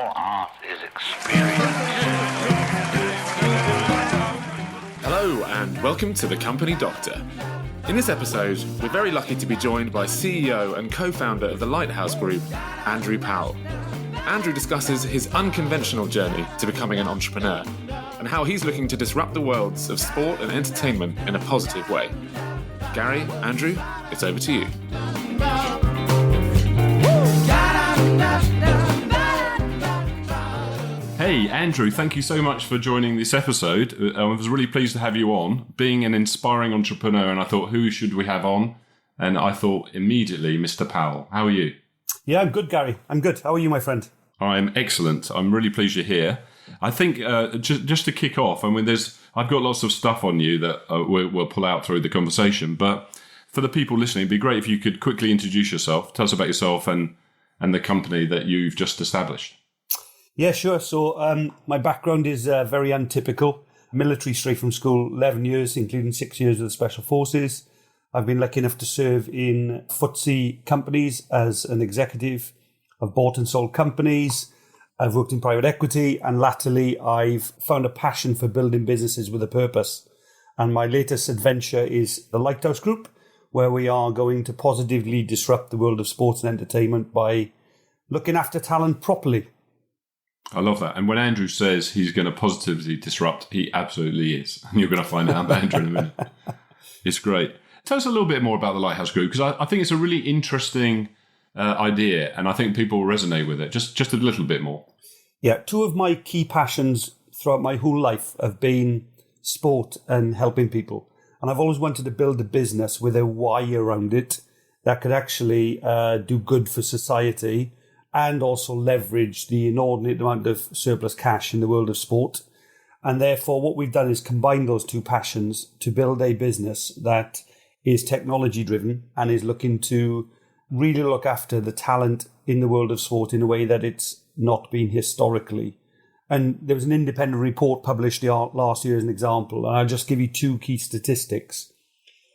All art is experience. Hello and welcome to The Company Doctor. In this episode, we're very lucky to be joined by CEO and co-founder of the Lighthouse Group, Andrew Powell. Andrew discusses his unconventional journey to becoming an entrepreneur and how he's looking to disrupt the worlds of sport and entertainment in a positive way. Gary, Andrew, it's over to you. Hey, Andrew, thank you so much for joining this episode. I was really pleased to have you on, being an inspiring entrepreneur, and I thought, who should we have on? And I thought immediately, Mr. Powell. How are you? Yeah, I'm good, Gary. I'm good. How are you, my friend? I'm excellent. I'm really pleased you're here. I think just to kick off, I mean, I've got lots of stuff on you that we'll pull out through the conversation, but for the people listening, it'd be great if you could quickly introduce yourself, tell us about yourself and the company that you've just established. Yeah, sure. So my background is very untypical. Military straight from school, 11 years, including 6 years with the Special Forces. I've been lucky enough to serve in FTSE companies as an executive. I've bought and sold companies. I've worked in private equity. And latterly, I've found a passion for building businesses with a purpose. And my latest adventure is the Lighthouse Group, where we are going to positively disrupt the world of sports and entertainment by looking after talent properly. I love that. And when Andrew says he's going to positively disrupt, he absolutely is. And you're going to find out about Andrew in a minute. It's great. Tell us a little bit more about the Lighthouse Group, because I think it's a really interesting idea, and I think people will resonate with it. Just a little bit more. Yeah, two of my key passions throughout my whole life have been sport and helping people. And I've always wanted to build a business with a why around it that could actually do good for society and also leverage the inordinate amount of surplus cash in the world of sport. And therefore, what we've done is combine those two passions to build a business that is technology driven and is looking to really look after the talent in the world of sport in a way that it's not been historically. And there was an independent report published last year as an example, and I'll just give you two key statistics.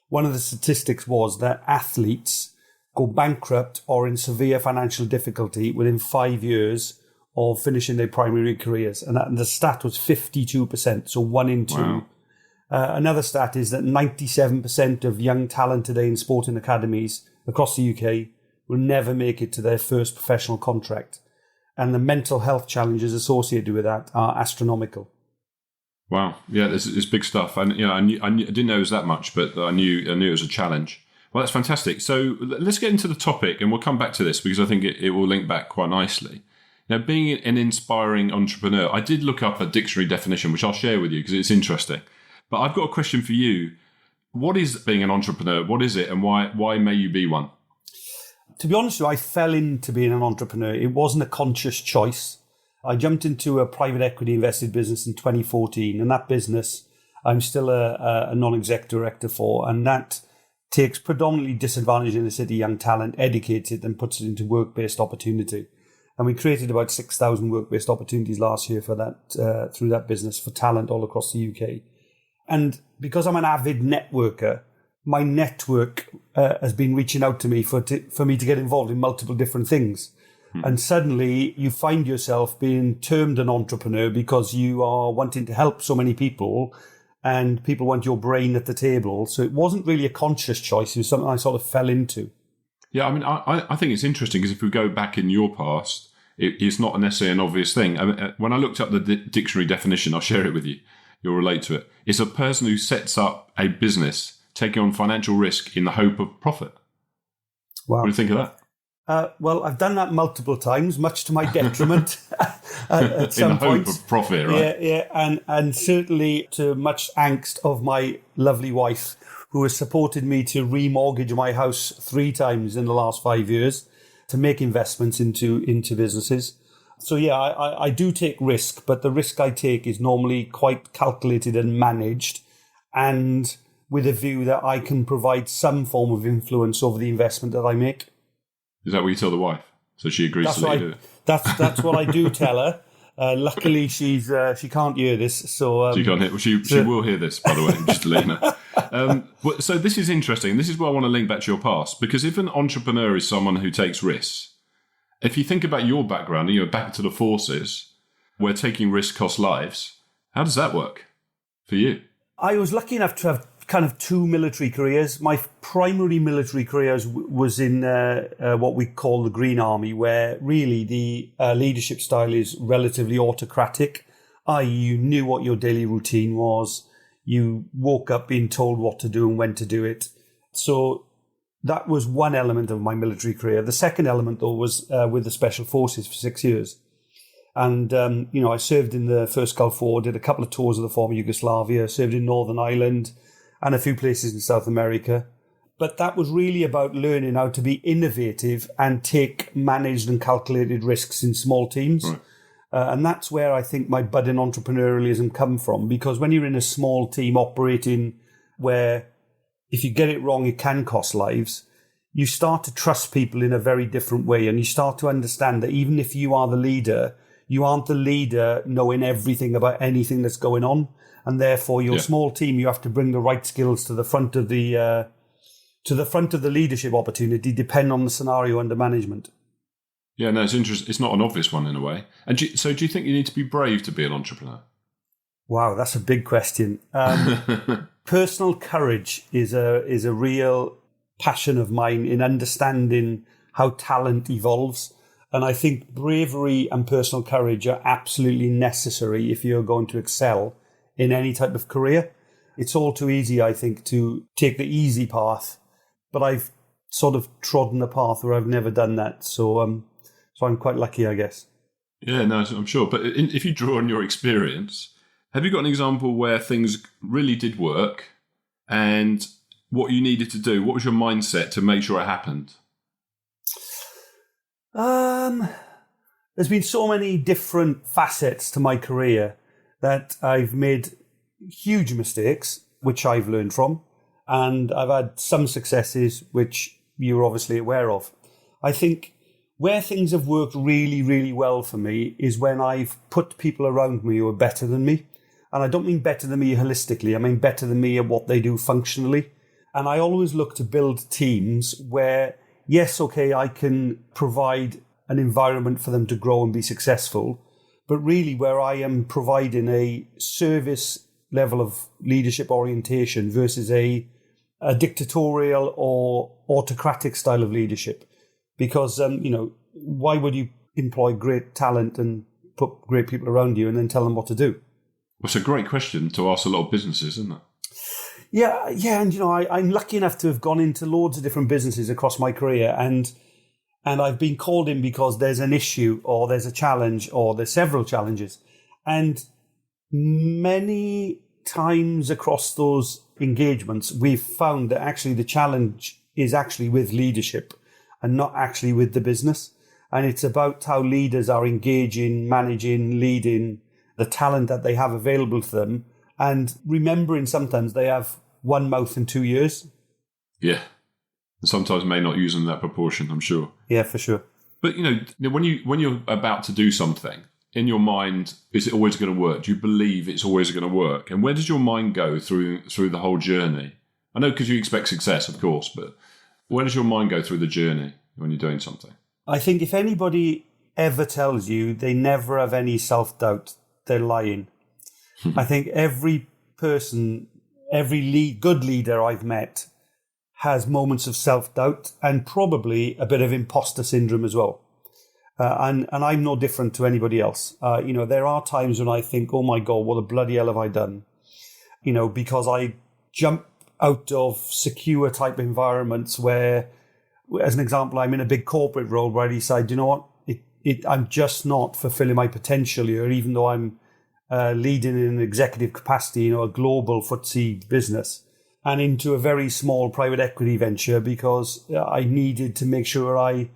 One of the statistics was that athletes go bankrupt or in severe financial difficulty within 5 years of finishing their primary careers. And the stat was 52%, so 1 in 2. Wow. Another stat is that 97% of young talent today in sporting academies across the UK will never make it to their first professional contract. And the mental health challenges associated with that are astronomical. Wow. Yeah, it's big stuff. And I didn't know it was that much, but I knew it was a challenge. Well, that's fantastic. So let's get into the topic, and we'll come back to this because I think it will link back quite nicely. Now, being an inspiring entrepreneur, I did look up a dictionary definition, which I'll share with you because it's interesting. But I've got a question for you. What is being an entrepreneur? What is it, and why may you be one? To be honest with you, I fell into being an entrepreneur. It wasn't a conscious choice. I jumped into a private equity invested business in 2014, and that business I'm still a non-exec director for, and that takes predominantly disadvantaged inner city young talent, educates it and puts it into work-based opportunity. And we created about 6,000 work-based opportunities last year for that through that business for talent all across the UK. And because I'm an avid networker, my network has been reaching out to me for me to get involved in multiple different things. And suddenly you find yourself being termed an entrepreneur because you are wanting to help so many people and people want your brain at the table. So it wasn't really a conscious choice. It was something I sort of fell into. Yeah, I mean, I think it's interesting because if we go back in your past, it's not necessarily an obvious thing. I mean, when I looked up the dictionary definition, I'll share it with you. You'll relate to it. It's a person who sets up a business taking on financial risk in the hope of profit. Wow. What do you think of that? Well, I've done that multiple times, much to my detriment at some in the hope point. of profit, right? Yeah, and certainly to much angst of my lovely wife, who has supported me to remortgage my house 3 times in the last 5 years to make investments into businesses. So yeah, I do take risk, but the risk I take is normally quite calculated and managed, and with a view that I can provide some form of influence over the investment that I make. Is that what you tell the wife? So she agrees to let you do it? That's what I do tell her. Luckily, she can't hear this, so she can't hear. Well, she will hear this, by the way, just to let you know. So this is interesting. This is where I want to link back to your past, because if an entrepreneur is someone who takes risks, If you think about your background, and you're back to the forces, where taking risks costs lives, how does that work for you? I was lucky enough to have kind of two military careers. My primary military career was in what we call the Green Army, where really the leadership style is relatively autocratic, i.e. you knew what your daily routine was. You woke up being told what to do and when to do it. So that was one element of my military career. The second element, though, was with the Special Forces for 6 years. And, I served in the first Gulf War, did a couple of tours of the former Yugoslavia, served in Northern Ireland and a few places in South America. But that was really about learning how to be innovative and take managed and calculated risks in small teams. Right. And that's where I think my budding entrepreneurialism come from, because when you're in a small team operating where if you get it wrong, it can cost lives, you start to trust people in a very different way. And you start to understand that even if you are the leader, you aren't the leader knowing everything about anything that's going on. And therefore, your small team, you have to bring the right skills to the front of the leadership opportunity, depending on the scenario under management. Yeah, no, it's interesting. It's not an obvious one in a way. And do you think you need to be brave to be an entrepreneur? Wow, that's a big question. Personal courage is a real passion of mine in understanding how talent evolves. And I think bravery and personal courage are absolutely necessary if you're going to excel in any type of career. It's all too easy, I think, to take the easy path. But I've sort of trodden a path where I've never done that. So I'm quite lucky, I guess. Yeah, no, I'm sure. But if you draw on your experience, have you got an example where things really did work and what you needed to do? What was your mindset to make sure it happened? There's been so many different facets to my career that I've made huge mistakes, which I've learned from, and I've had some successes, which you're obviously aware of. I think where things have worked really, really well for me is when I've put people around me who are better than me. And I don't mean better than me holistically, I mean better than me at what they do functionally. And I always look to build teams where, yes, okay, I can provide an environment for them to grow and be successful, but really where I am providing a service level of leadership orientation versus a dictatorial or autocratic style of leadership. Because, why would you employ great talent and put great people around you and then tell them what to do? Well, it's a great question to ask a lot of businesses, isn't it? Yeah, and I'm lucky enough to have gone into loads of different businesses across my career, and I've been called in because there's an issue or there's a challenge or there's several challenges. And many times across those engagements, we've found that actually the challenge is actually with leadership and not actually with the business. And it's about how leaders are engaging, managing, leading the talent that they have available to them, and remembering sometimes they have one mouth and 2 ears. Yeah. And sometimes may not use them in that proportion, I'm sure. Yeah, for sure. But, when you're about to do something, in your mind, is it always going to work? Do you believe it's always going to work? And where does your mind go through the whole journey? I know because you expect success, of course, but where does your mind go through the journey when you're doing something? I think if anybody ever tells you they never have any self-doubt, they're lying. I think every person, every good leader I've met has moments of self-doubt and probably a bit of imposter syndrome as well. And I'm no different to anybody else. There are times when I think, oh my God, what the bloody hell have I done? Because I jump out of secure type environments where, as an example, I'm in a big corporate role where I decide, you know what, I'm just not fulfilling my potential here, even though I'm leading in an executive capacity, a global FTSE business, and into a very small private equity venture because I needed to make sure I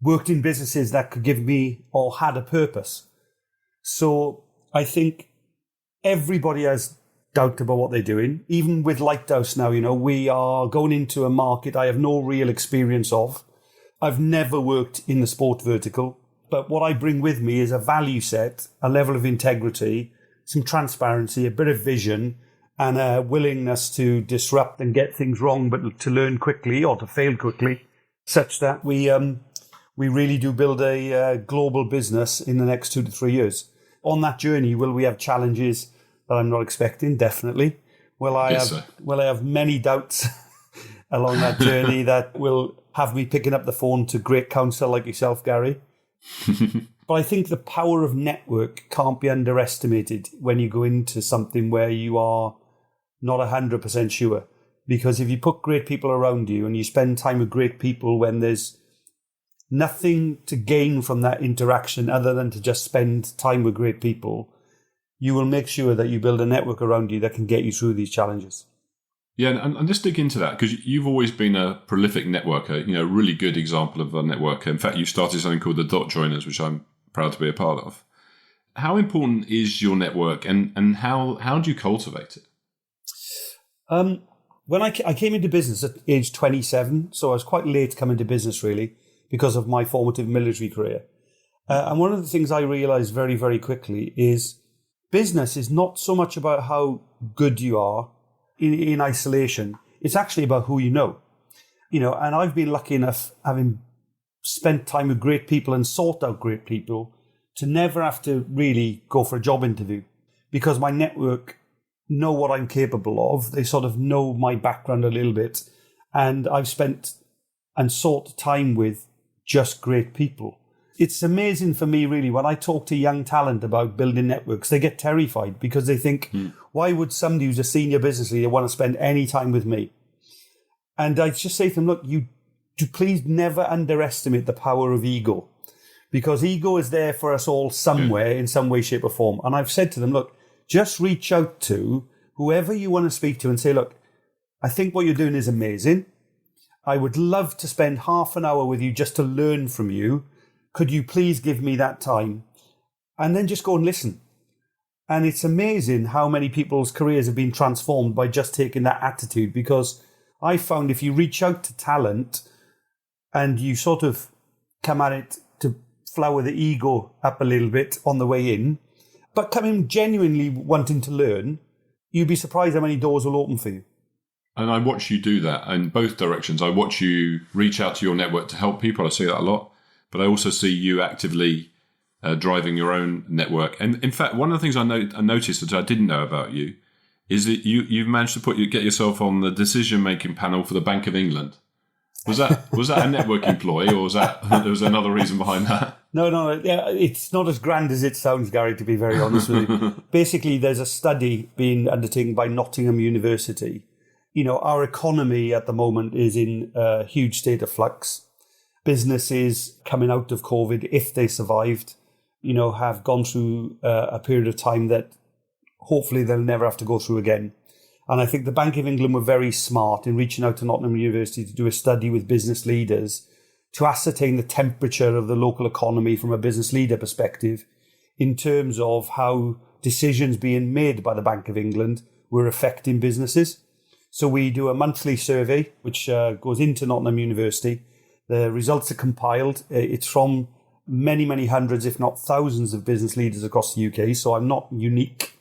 worked in businesses that could give me or had a purpose. So I think everybody has doubt about what they're doing. Even with Lighthouse now, we are going into a market I have no real experience of. I've never worked in the sport vertical, but what I bring with me is a value set, a level of integrity, some transparency, a bit of vision, and a willingness to disrupt and get things wrong, but to learn quickly or to fail quickly, such that we we really do build a global business in the next 2 to 3 years. On that journey, will we have challenges that I'm not expecting? Definitely. Will I have many doubts along that journey that will have me picking up the phone to great counsel like yourself, Gary? But I think the power of network can't be underestimated when you go into something where you are not 100% sure. Because if you put great people around you and you spend time with great people when there's nothing to gain from that interaction other than to just spend time with great people, you will make sure that you build a network around you that can get you through these challenges. Yeah, and just dig into that, because you've always been a prolific networker, a really good example of a networker. In fact, you started something called the Dot Joiners, which I'm proud to be a part of. How important is your network, and how do you cultivate it? When I came into business at age 27, so I was quite late coming to business, really, because of my formative military career. And one of the things I realized very, very quickly is business is not so much about how good you are in isolation. It's actually about who you know. And I've been lucky enough, having spent time with great people and sought out great people, to never have to really go for a job interview, because my network know what I'm capable of. They sort of know my background a little bit, and I've spent and sought time with just great people. It's amazing for me, really, when I talk to young talent about building networks, they get terrified because they think, why would somebody who's a senior business leader want to spend any time with me? And I just say to them, look, please never underestimate the power of ego, because ego is there for us all somewhere in some way, shape or form. And I've said to them, look, just reach out to whoever you want to speak to and say, look, I think what you're doing is amazing. I would love to spend half an hour with you just to learn from you. Could you please give me that time? And then just go and listen. And it's amazing how many people's careers have been transformed by just taking that attitude, because I found if you reach out to talent and you sort of come at it to flower the ego up a little bit on the way in, but come in genuinely wanting to learn, you'd be surprised how many doors will open for you. And I watch you do that in both directions. I watch you reach out to your network to help people. I see that a lot. But I also see you actively driving your own network. And in fact, one of the things I noticed that I didn't know about you is that you've managed to get yourself on the decision-making panel for the Bank of England. Was that a networking ploy, or was there was another reason behind that? No, it's not as grand as it sounds, Gary, to be very honest with you. Basically, there's a study being undertaken by Nottingham University. Our economy at the moment is in a huge state of flux. Businesses coming out of COVID, if they survived, have gone through a period of time that hopefully they'll never have to go through again. And I think the Bank of England were very smart in reaching out to Nottingham University to do a study with business leaders to ascertain the temperature of the local economy from a business leader perspective, in terms of how decisions being made by the Bank of England were affecting businesses. So we do a monthly survey, which goes into Nottingham University. The results are compiled. It's from many, many hundreds, if not thousands of business leaders across the UK. So I'm not unique.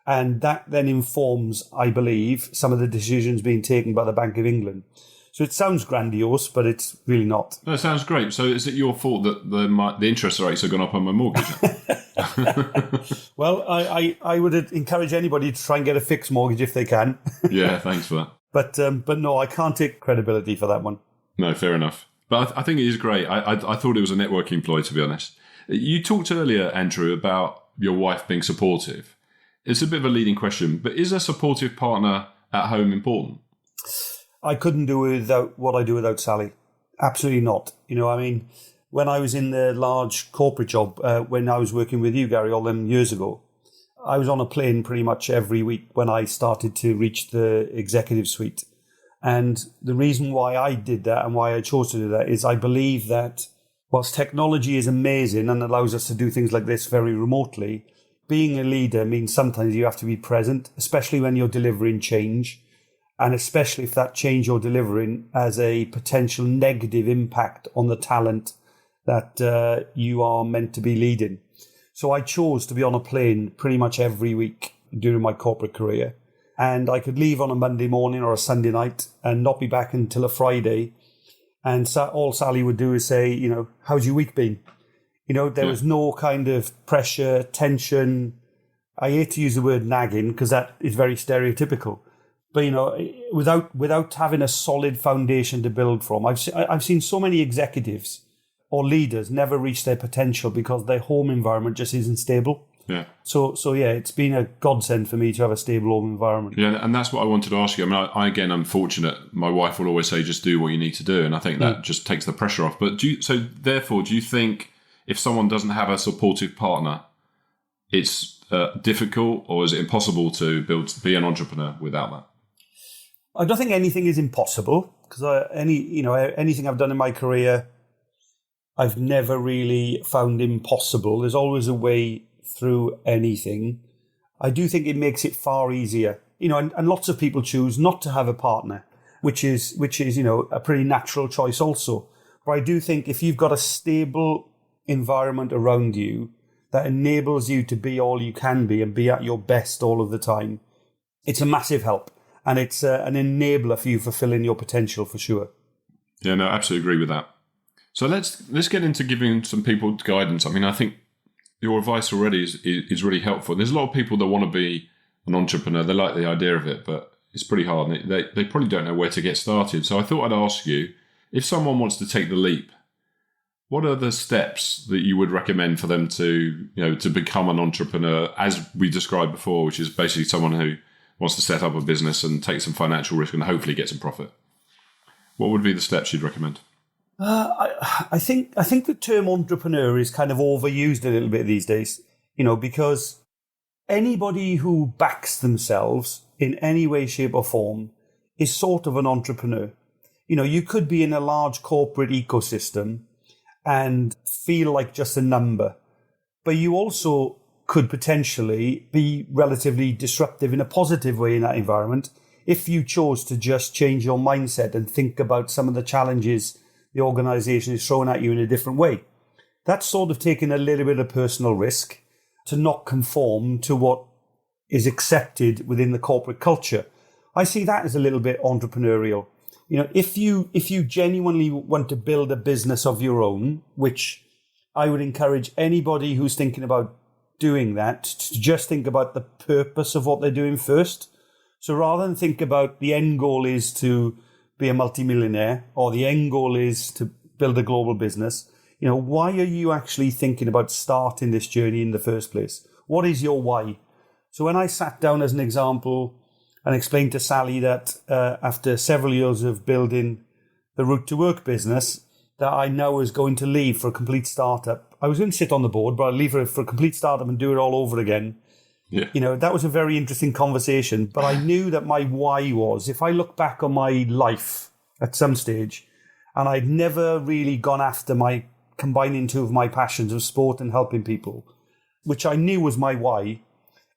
And that then informs, I believe, some of the decisions being taken by the Bank of England. So it sounds grandiose, but it's really not. No, it sounds great. So is it your fault that the interest rates have gone up on my mortgage? Well, I would encourage anybody to try and get a fixed mortgage if they can. Yeah, thanks for that. But no, I can't take credibility for that one. No, fair enough. But I think it is great. I thought it was a networking ploy, to be honest. You talked earlier, Andrew, about your wife being supportive. It's a bit of a leading question, but is a supportive partner at home important? I couldn't do without what I do without Sally. Absolutely not. When I was in the large corporate job, when I was working with you, Gary, all them years ago, I was on a plane pretty much every week when I started to reach the executive suite. And the reason why I did that and why I chose to do that is I believe that whilst technology is amazing and allows us to do things like this very remotely, being a leader means sometimes you have to be present, especially when you're delivering change, and especially if that change you're delivering has a potential negative impact on the talent that you are meant to be leading. So I chose to be on a plane pretty much every week during my corporate career. And I could leave on a Monday morning or a Sunday night and not be back until a Friday. And all Sally would do is say, how's your week been? There was no kind of pressure, tension. I hate to use the word nagging because that is very stereotypical. But, without having a solid foundation to build from, I've seen so many executives or leaders never reach their potential because their home environment just isn't stable. Yeah. So it's been a godsend for me to have a stable home environment. Yeah, and that's what I wanted to ask you. I mean, I'm fortunate. My wife will always say, just do what you need to do. And I think that just takes the pressure off. But do you think if someone doesn't have a supportive partner, it's difficult, or is it impossible to be an entrepreneur without that? I don't think anything is impossible because anything I've done in my career, I've never really found impossible. There's always a way through anything. I do think it makes it far easier, and lots of people choose not to have a partner, which is a pretty natural choice also. But I do think if you've got a stable environment around you that enables you to be all you can be and be at your best all of the time, it's a massive help, and it's an enabler for you fulfilling your potential for sure. Yeah, no, I absolutely agree with that. So let's get into giving some people guidance. I mean, I think your advice already is really helpful. There's a lot of people that want to be an entrepreneur. They like the idea of it, but it's pretty hard. And they probably don't know where to get started. So I thought I'd ask you, if someone wants to take the leap, what are the steps that you would recommend for them to become an entrepreneur, as we described before, which is basically someone who wants to set up a business and take some financial risk and hopefully get some profit? What would be the steps you'd recommend? I think the term entrepreneur is kind of overused a little bit these days, because anybody who backs themselves in any way, shape or form is sort of an entrepreneur. You could be in a large corporate ecosystem and feel like just a number, but you also could potentially be relatively disruptive in a positive way in that environment if you chose to just change your mindset and think about some of the challenges the organisation is throwing at you in a different way. That's sort of taking a little bit of personal risk to not conform to what is accepted within the corporate culture. I see that as a little bit entrepreneurial. If you genuinely want to build a business of your own, which I would encourage anybody who's thinking about doing that to just think about the purpose of what they're doing first. So rather than think about the end goal is to be a multimillionaire or the end goal is to build a global business, why are you actually thinking about starting this journey in the first place? What is your why? So when I sat down as an example and explained to Sally that after several years of building the Route to Work business, that I now was going to leave for a complete startup. I was going to sit on the board, but I'd leave for a complete startup and do it all over again. Yeah. That was a very interesting conversation, but I knew that my why was, if I look back on my life at some stage, and I'd never really gone after combining two of my passions of sport and helping people, which I knew was my why,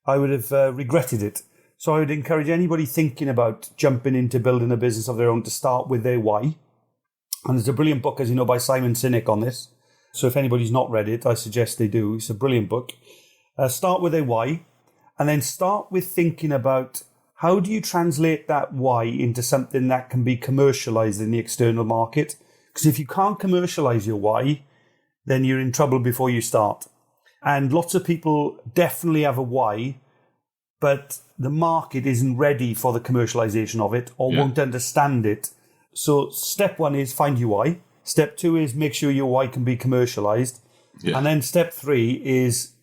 I would have regretted it. So I would encourage anybody thinking about jumping into building a business of their own to start with their why. And there's a brilliant book, as you know, by Simon Sinek on this. So if anybody's not read it, I suggest they do. It's a brilliant book. Start with their why. And then start with thinking about how do you translate that why into something that can be commercialized in the external market? Because if you can't commercialize your why, then you're in trouble before you start. And lots of people definitely have a why, but the market isn't ready for the commercialization of it or won't understand it. So step one is find your why. Step two is make sure your why can be commercialized. Yeah. And then step three is,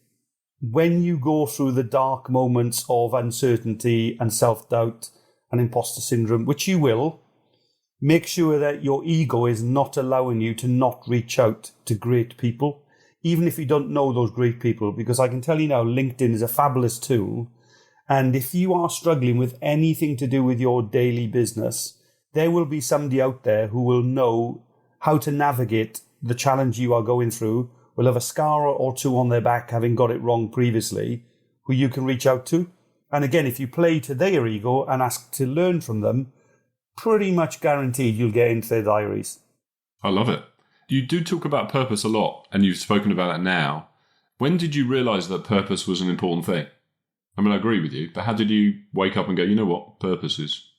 when you go through the dark moments of uncertainty and self-doubt and imposter syndrome, which you will, make sure that your ego is not allowing you to not reach out to great people, even if you don't know those great people. Because I can tell you now, LinkedIn is a fabulous tool. And if you are struggling with anything to do with your daily business, there will be somebody out there who will know how to navigate the challenge you are going through, will have a scar or two on their back having got it wrong previously, who you can reach out to. And again, if you play to their ego and ask to learn from them, pretty much guaranteed you'll get into their diaries. I love it. You do talk about purpose a lot, and you've spoken about it now. When did you realise that purpose was an important thing? I mean, I agree with you, but how did you wake up and go, you know what, purpose is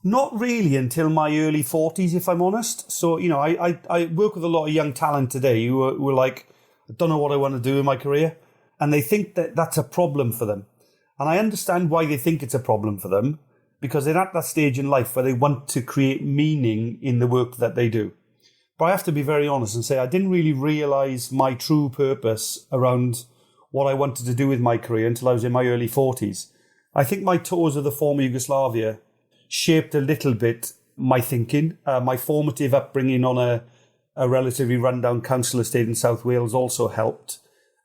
Not really until my early 40s, if I'm honest. So, I work with a lot of young talent today who are like, I don't know what I want to do in my career. And they think that that's a problem for them. And I understand why they think it's a problem for them, because they're at that stage in life where they want to create meaning in the work that they do. But I have to be very honest and say I didn't really realize my true purpose around what I wanted to do with my career until I was in my early 40s. I think my tours of the former Yugoslavia shaped a little bit my thinking. My formative upbringing on a relatively rundown council estate in South Wales also helped,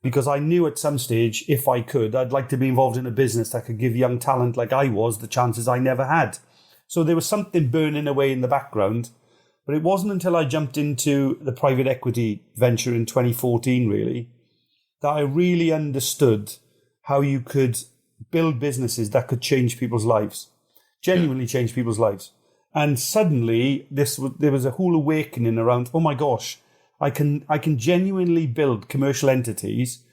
because I knew at some stage, if I could, I'd like to be involved in a business that could give young talent like I was the chances I never had. So there was something burning away in the background. But it wasn't until I jumped into the private equity venture in 2014, really, that I really understood how you could build businesses that could change people's lives, genuinely change people's lives. And suddenly there was a whole awakening around, oh my gosh, I can genuinely build commercial entities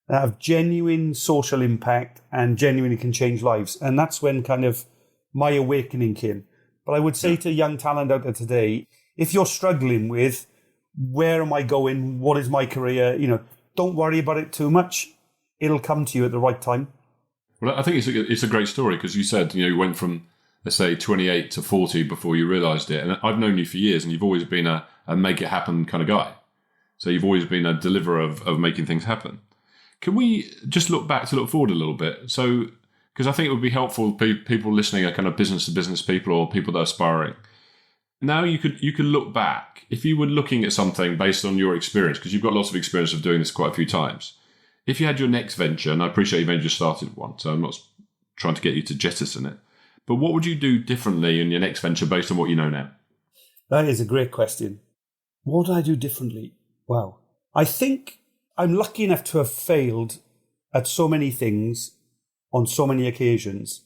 that have genuine social impact and genuinely can change lives. And that's when kind of my awakening came. But I would say to young talent out there today, if you're struggling with where am I going, what is my career, don't worry about it too much. It'll come to you at the right time. Well, I think it's a great story, because you said, you went from, let's say, 28 to 40 before you realised it. And I've known you for years, and you've always been a make it happen kind of guy. So you've always been a deliverer of making things happen. Can we just look forward a little bit? So, because I think it would be helpful, people listening are kind of business to business people or people that are aspiring. Now you could look back, if you were looking at something based on your experience, because you've got lots of experience of doing this quite a few times. If you had your next venture, and I appreciate you've only just started one, so I'm not trying to get you to jettison it, but what would you do differently in your next venture based on what you know now? That is a great question. What did I do differently? Wow. I think I'm lucky enough to have failed at so many things on so many occasions.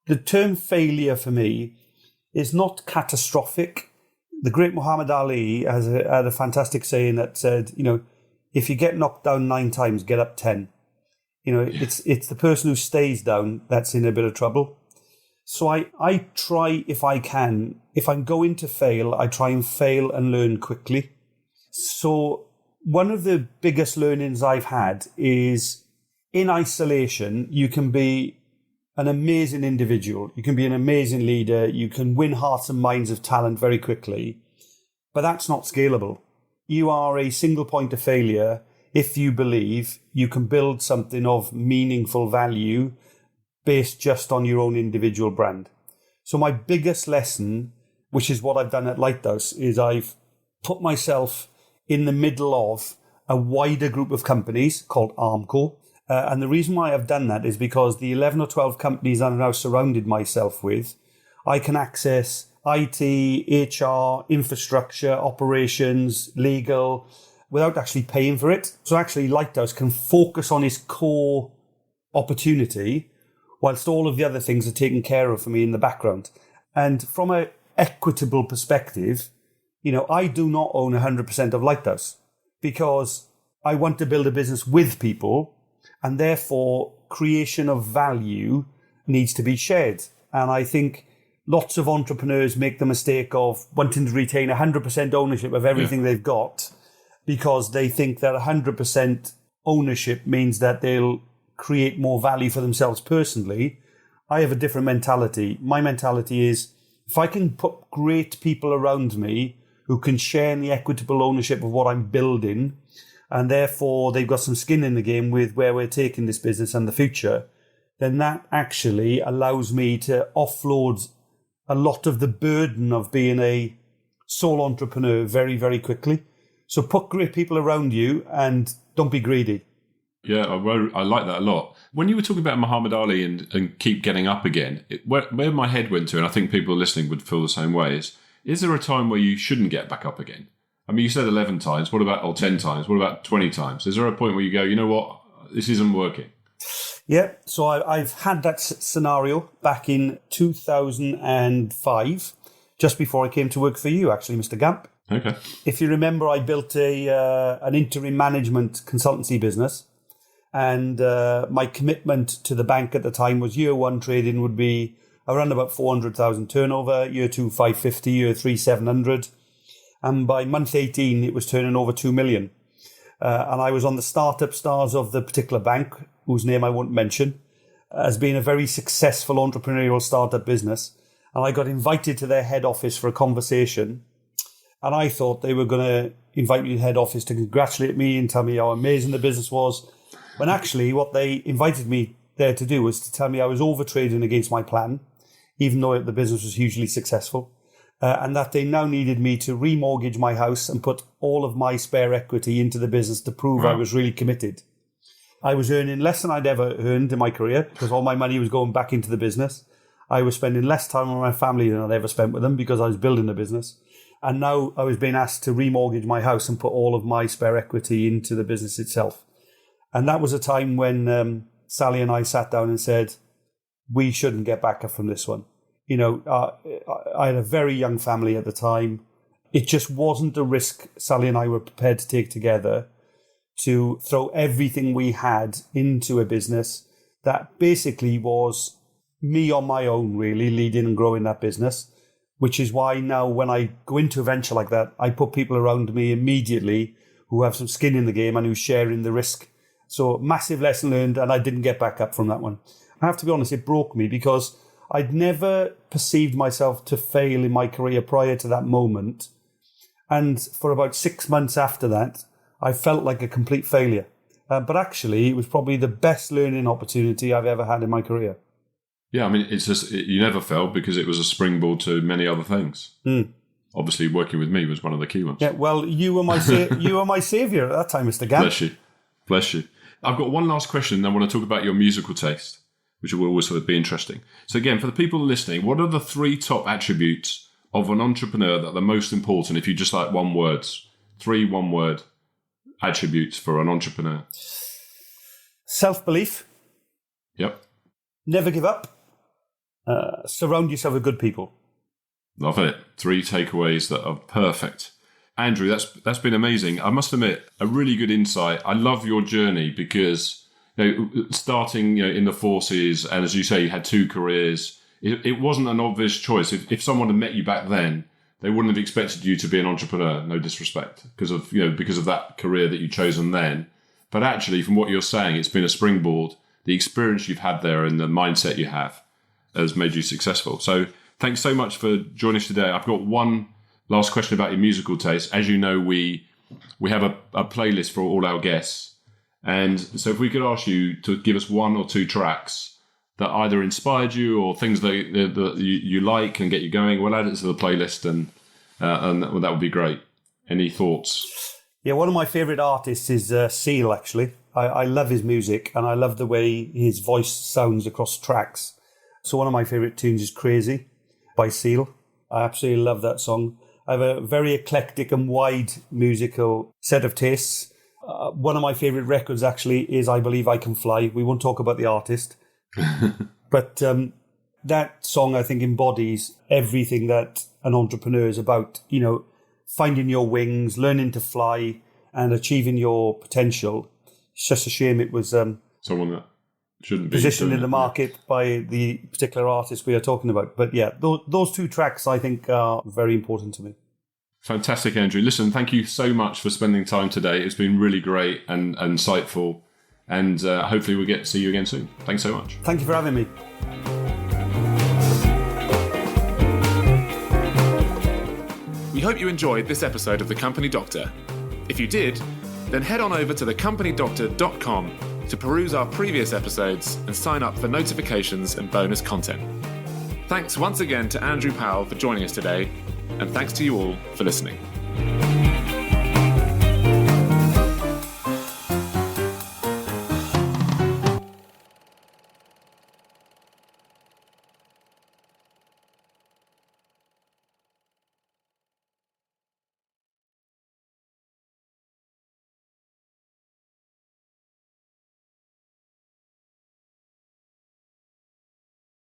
The term failure for me is not catastrophic. The great Muhammad Ali had a fantastic saying that said, if you get knocked down 9 times, get up 10. It's the person who stays down that's in a bit of trouble. So I try, if I can, if I'm going to fail, I try and fail and learn quickly. So one of the biggest learnings I've had is in isolation, you can be an amazing individual. You can be an amazing leader. You can win hearts and minds of talent very quickly, but that's not scalable. You are a single point of failure if you believe you can build something of meaningful value based just on your own individual brand. So my biggest lesson, which is what I've done at Lighthouse, is I've put myself in the middle of a wider group of companies called Armco. And the reason why I've done that is because the 11 or 12 companies I've now surrounded myself with, I can access IT, HR, infrastructure, operations, legal, without actually paying for it. So actually Lighthouse can focus on its core opportunity whilst all of the other things are taken care of for me in the background. And from an equitable perspective, I do not own 100% of Lighthouse because I want to build a business with people, and therefore creation of value needs to be shared. And I think lots of entrepreneurs make the mistake of wanting to retain 100% ownership of everything they've got because they think that 100% ownership means that they'll create more value for themselves personally. I have a different mentality. My mentality is if I can put great people around me who can share in the equitable ownership of what I'm building, and therefore they've got some skin in the game with where we're taking this business and the future, then that actually allows me to offload a lot of the burden of being a sole entrepreneur very, very quickly. So put great people around you and don't be greedy. Yeah, I like that a lot. When you were talking about Muhammad Ali and keep getting up again, where my head went to, and I think people listening would feel the same way, is there a time where you shouldn't get back up again? I mean, you said 11 times. What about, or 10 times? What about 20 times? Is there a point where you go, you know what, this isn't working? Yeah, so I've had that scenario back in 2005, just before I came to work for you, actually, Mr. Gamp. Okay. If you remember, I built an interim management consultancy business, and my commitment to the bank at the time was year one trading would be around about 400,000 turnover, year 2, 550, year 3, 700. And by month 18, it was turning over 2 million. And I was on the startup stars of the particular bank, whose name I won't mention, as being a very successful entrepreneurial startup business. And I got invited to their head office for a conversation. And I thought they were going to invite me to head office to congratulate me and tell me how amazing the business was. When actually what they invited me there to do was to tell me I was overtrading against my plan, even though the business was hugely successful. And that they now needed me to remortgage my house and put all of my spare equity into the business to prove I was really committed. I was earning less than I'd ever earned in my career because all my money was going back into the business. I was spending less time with my family than I'd ever spent with them because I was building a business. And now I was being asked to remortgage my house and put all of my spare equity into the business itself. And that was a time when Sally and I sat down and said, we shouldn't get back up from this one. You know, I had a very young family at the time. It just wasn't a risk Sally and I were prepared to take together to throw everything we had into a business that basically was me on my own, really, leading and growing that business, which is why now when I go into a venture like that, I put people around me immediately who have some skin in the game and who share in the risk. So massive lesson learned, and I didn't get back up from that one. I have to be honest, it broke me because I'd never perceived myself to fail in my career prior to that moment. And for about 6 months after that, I felt like a complete failure. But actually, it was probably the best learning opportunity I've ever had in my career. Yeah, I mean, it's just, you never failed because it was a springboard to many other things. Obviously, working with me was one of the key ones. Yeah, well, you were my saviour at that time, Mr. Gann. Bless you. Bless you. I've got one last question, and I want to talk about your musical taste, which will always sort of be interesting. So again, for the people listening, what are the 3 top attributes of an entrepreneur that are the most important, if you just like 1 word, 3 one-word attributes for an entrepreneur? Self-belief. Yep. Never give up. Surround yourself with good people. Love it. 3 takeaways that are perfect. Andrew, that's been amazing. I must admit, a really good insight. I love your journey because, you know, starting, you know, in the forces, and as you say, you had 2 careers. It wasn't an obvious choice. If someone had met you back then, they wouldn't have expected you to be an entrepreneur. No disrespect, because of that career that you'd chosen then. But actually, from what you're saying, it's been a springboard. The experience you've had there and the mindset you have has made you successful. So thanks so much for joining us today. I've got one last question about your musical taste. As you know, we have a playlist for all our guests. And so if we could ask you to give us 1 or 2 tracks that either inspired you or things that you like and get you going, we'll add it to the playlist and that would be great. Any thoughts? Yeah, one of my favourite artists is Seal, actually. I love his music and I love the way his voice sounds across tracks. So one of my favourite tunes is Crazy by Seal. I absolutely love that song. I have a very eclectic and wide musical set of tastes. One of my favourite records actually is I Believe I Can Fly. We won't talk about the artist. But that song, I think, embodies everything that an entrepreneur is about. You know, finding your wings, learning to fly and achieving your potential. It's just a shame it was someone that shouldn't be positioned in the market by the particular artist we are talking about. But yeah, those 2 tracks I think are very important to me. Fantastic, Andrew. Listen, thank you so much for spending time today. It's been really great and insightful. And hopefully we'll get to see you again soon. Thanks so much. Thank you for having me. We hope you enjoyed this episode of The Company Doctor. If you did, then head on over to thecompanydoctor.com to peruse our previous episodes and sign up for notifications and bonus content. Thanks once again to Andrew Powell for joining us today, and thanks to you all for listening.